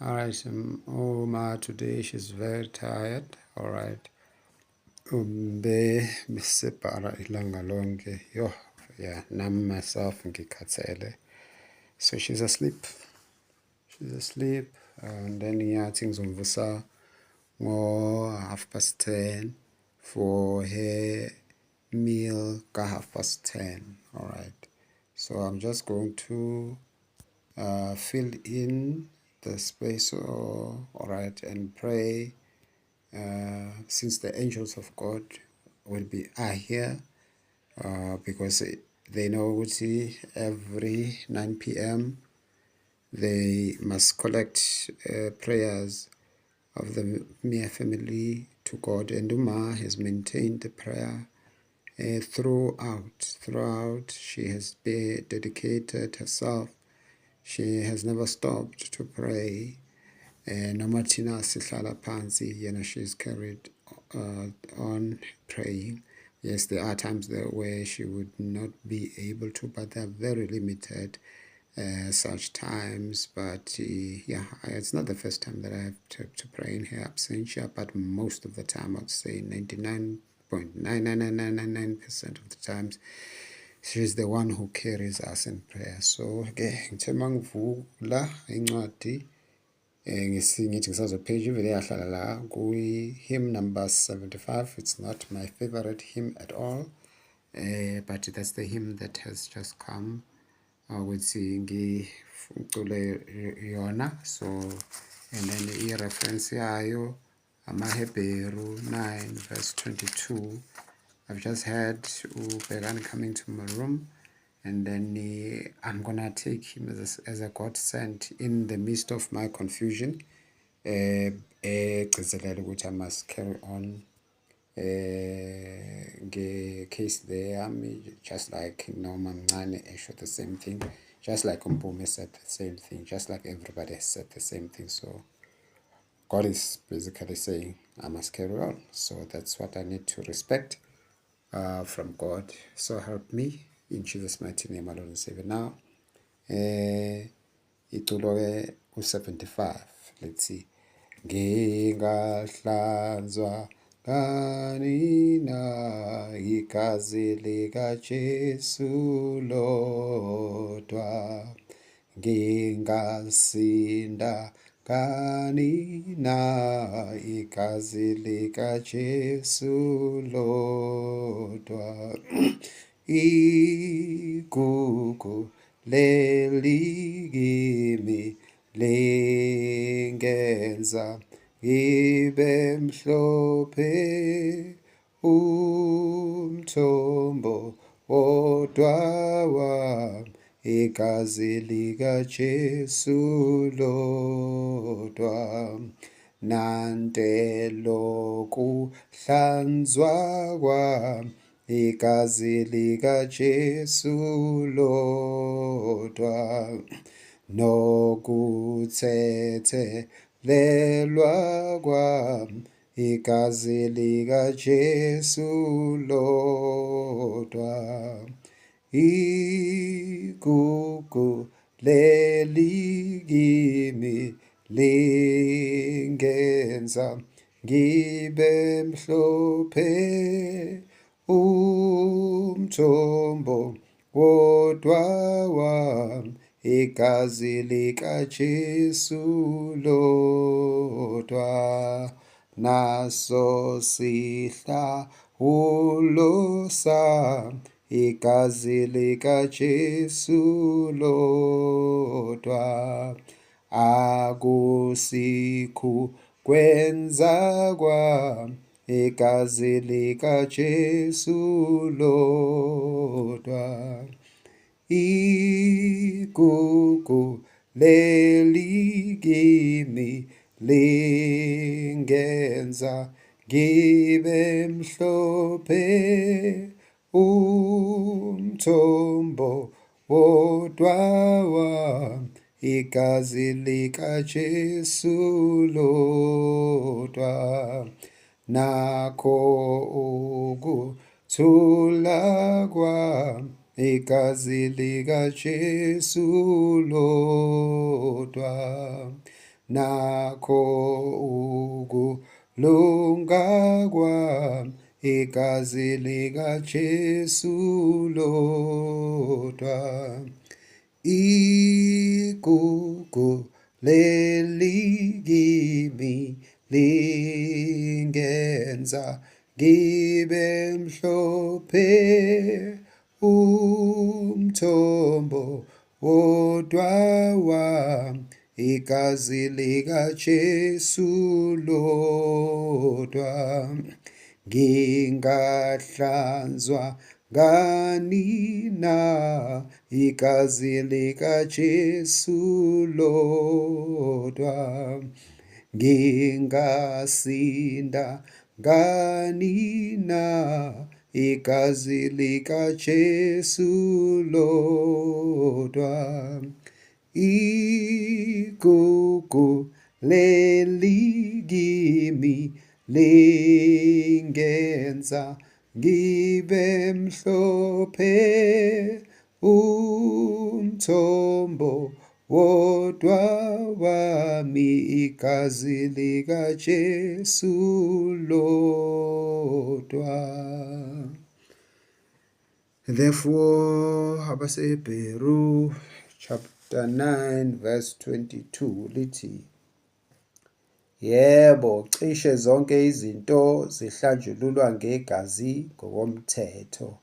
All right. Uma today she's very tired. All right. Besebhala ilanga lonke. Yo, yeah. Nami myself ngikhathele. So she's asleep. She's asleep. And then ngiyathi ngizomvusa ngo 10:30 for her meal ka 10:30. All right. So I'm just going to fill in the space, all right, and pray. Since the angels of God are here, because they know what every 9 p.m. they must collect prayers of the Mia family to God, and Uma has maintained the prayer throughout. She has dedicated herself. She has never stopped to pray. Noma thina sihlala phansi, yena she's carried on praying. Yes, there are times there where she would not be able to, but they're very limited such times. But yeah, it's not the first time that I have to pray in her absentia, but most of the time, I'd say 99.99999% of the times, she's the one who carries us in prayer. So ke ngithe mangivula incwadi ngisingithi ngisazopage ivele yahlala la hymn number 75. It's not my favorite hymn at all, but that's the hymn that has just come with ngicule yona. So and then i-reference yayo amaHebheru 9:22. I've just had Began coming to my room, and then I'm gonna take him as a God sent in the midst of my confusion. Egcizelela ukuthi I must carry on case there, just like Noma Mncane showed the same thing, just like Umpume said the same thing, just like everybody has said the same thing. So God is basically saying I must carry on. So that's what I need to respect from God. So help me in Jesus' mighty name, my Lord and Savior. Now, itulo 75. Let's see. Ngingahlanzwa kanina igazi likaJesu lodwa, ngingasinda kanina igazi likaJesu lodwa. Igugu leli kimi lingenza ngibe mhlophe, umthombo wodwa wami igazi likaJesu lodwa, nantelo kuhlanzwa kwami igazi likaJesu lodwa, nokuthethelelwa kwami igazi likaJesu lodwa, igugu leli kimi lingenza ngibe mhlophe, umthombo wodwa wami igazi likaJesu lodwa, naso sihlawulo sami igazi likaJesu lodwa, akusikho kwenza kwami igazi likaJesu lodwa, igugu leli kimi lingenza ngibe mhlophe, umthombo wodwa wami igazi likaJesu lodwa, nakho ukuthula kwami igazi likaJesu lodwa, nakho ukulunga kwami igazi likaJesu lodwa. Igugu leli kimi lingenza ngibe mhlophe, umthombo wodwa wami igazi likaJesu lodwa. Ngingahlanzwa ngani na igazi likaJesu lodwa. Ngingasinda ngani na igazi likaJesu lodwa. Igugu leli kimi lingenza ngibe mhlophe, umthombo wodwa wami igazi likaJesu lodwa. Therefore, abaseHebheru chapter 9 verse 22 lithi, yebo, cishe zonke izinto zihlanjululwa ngegazi ngokomthetho.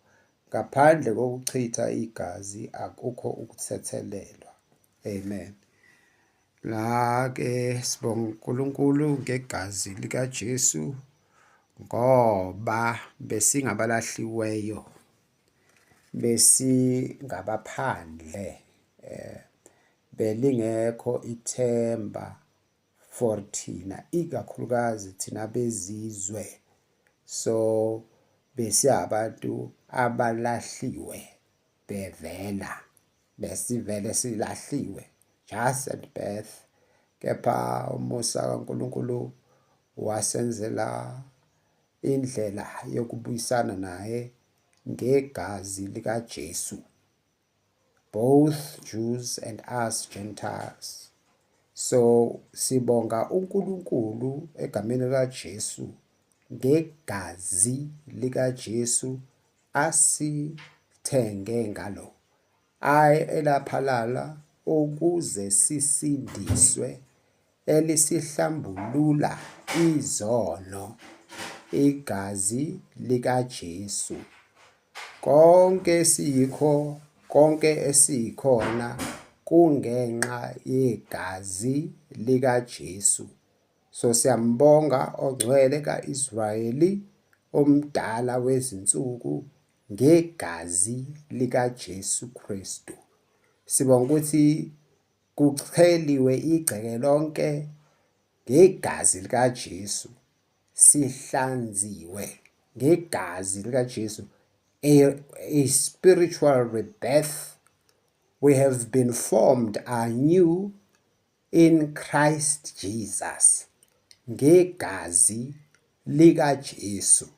Ngaphandle kokuchitha igazi akukho ukuthethelelwa. Amen. La-ke sibonga uNkulunkulu ngegazi likaJesu ngoba besingabalahliweyo, besingabaphandle, belingekho ithemba for thina, ikakhulukazi thina bezizwe. So besiyabantu abalahliwe bevela, besivele silahliwe just at birth. Kepha umusa kaNkulunkulu wasenzela indlela yokubuyisana naye ngegazi likaJesu, both Jews and us Gentiles. So sibonga uNkulunkulu egameni likaJesu ngegazi likaJesu asithenge ngalo, elaphalala ukuze sisindiswe, elisihlambulula izono, igazi likaJesu. Konke siyikho, konke esiyikhona kungenxa yegazi likaJesu. So siyambonga ongcwele kaIsrayeli, omdala wezinsuku, ngegazi likaJesu Kristu. Sibonga ukuthi kucheliwe igceke lonke ngegazi likaJesu, sihlanziwe ngegazi likaJesu. A spiritual rebirth. We have been formed anew in Christ Jesus ngegazi likaJesu.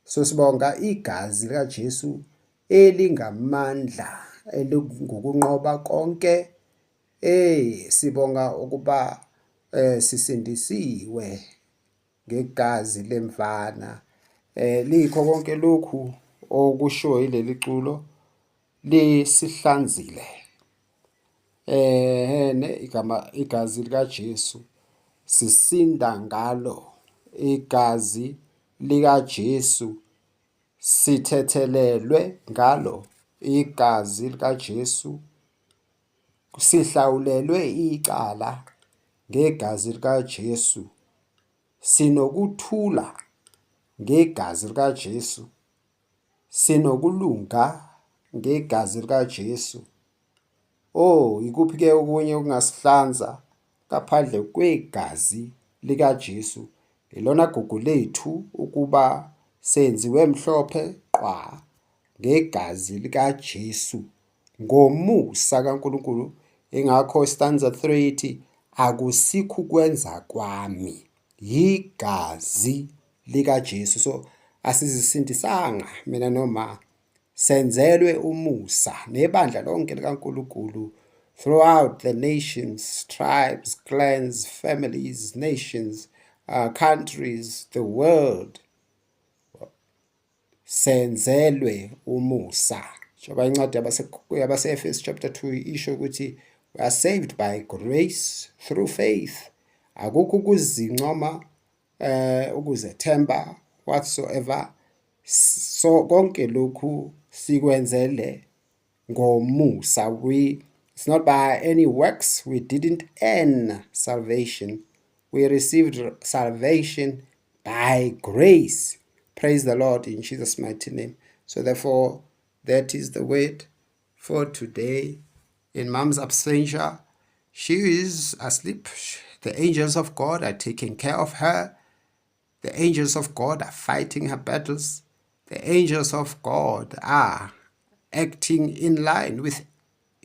So sibonga igazi likaJesu elingamandla, elingukunqoba konke. Sibonga ukuba sisindisiwe ngegazi lemvana. Likho konke lokhu okusho ileli culo, lisihlanzile. Igazi likaJesu sisinda ngalo, igazi likaJesu sithethelelwe ngalo, igazi likaJesu sihlawulelwe icala ngegazi likaJesu, sinokuthula ngegazi likaJesu, sinokulunga ngegazi likaJesu. Ikuphi-ke okunye okungasihlanza ngaphandle kwegazi likaJesu? Ilona gugu lethu ukuba senziwe mhlophe qwa ngegazi likaJesu ngomusa kaNkulunkulu. Ingakho stanza 3 ithi, akusikho ukwenza kwami, yigazi likaJesu. So asizisindisanga mina noma, senzelwe umusa nebandla lonke likaNkulunkulu throughout the nations, tribes, clans, families, nations, countries, the world, senzelwe umusa. Njengoba incwadi yabase-Efesu chapter 2 isho ukuthi we are saved by grace through faith. Akukho ukuzincoma, ukuzethemba whatsoever. So konke lokhu sikwenzele ngomusa. It's not by any works. We didn't earn salvation. We received salvation by grace. Praise the Lord in Jesus' mighty name. So therefore, that is the word for today. In Mom's absentia, she is asleep. The angels of God are taking care of her. The angels of God are fighting her battles. The angels of God are acting in line with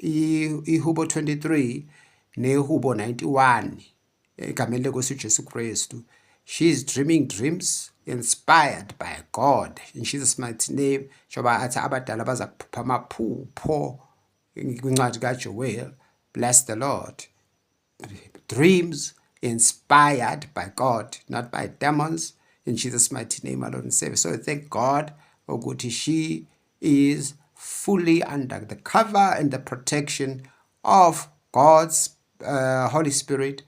iHubo 23 neHubo 91 egameni lenkosi uJesu Kristu. She is dreaming dreams inspired by God in Jesus' mighty name. Njengoba athi abadala baza kuphupha amaphupho kwincwadi kaJoel. Bless the Lord. Dreams inspired by God, not by demons, in Jesus' mighty name, our Lord and Savior. So thank God ukuthi she is fully under the cover and the protection of God's Holy Spirit.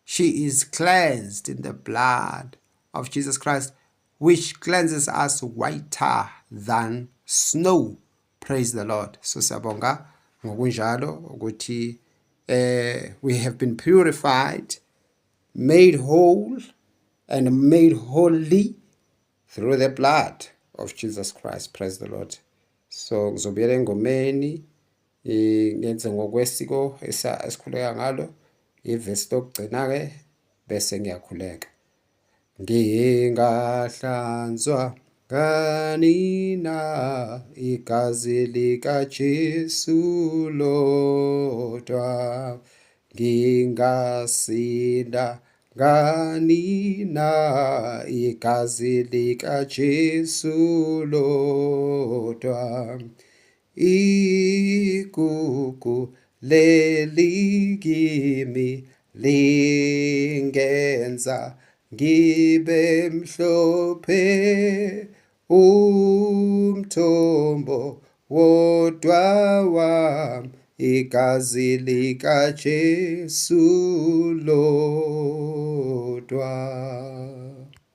She is cleansed in the blood of Jesus Christ, which cleanses us whiter than snow. Praise the Lord. So siyabonga ngokunjalo ukuthi we have been purified, made whole, and made holy through the blood of Jesus Christ. Praise the Lord. So ngizobuyela engomeni ngenze ngokwesiko esikhuleka ngalo ivesi lokugcina-ke bese ngiyakhuleka. Ngingahlanzwa ngani na igazi likaJesu lodwa, ngingasinda ngani na igazi likaJesu lodwa. Igugu leli kimi lingenza ngibe mhlophe, umthombo wodwa wami igazi likaJesu lodwa.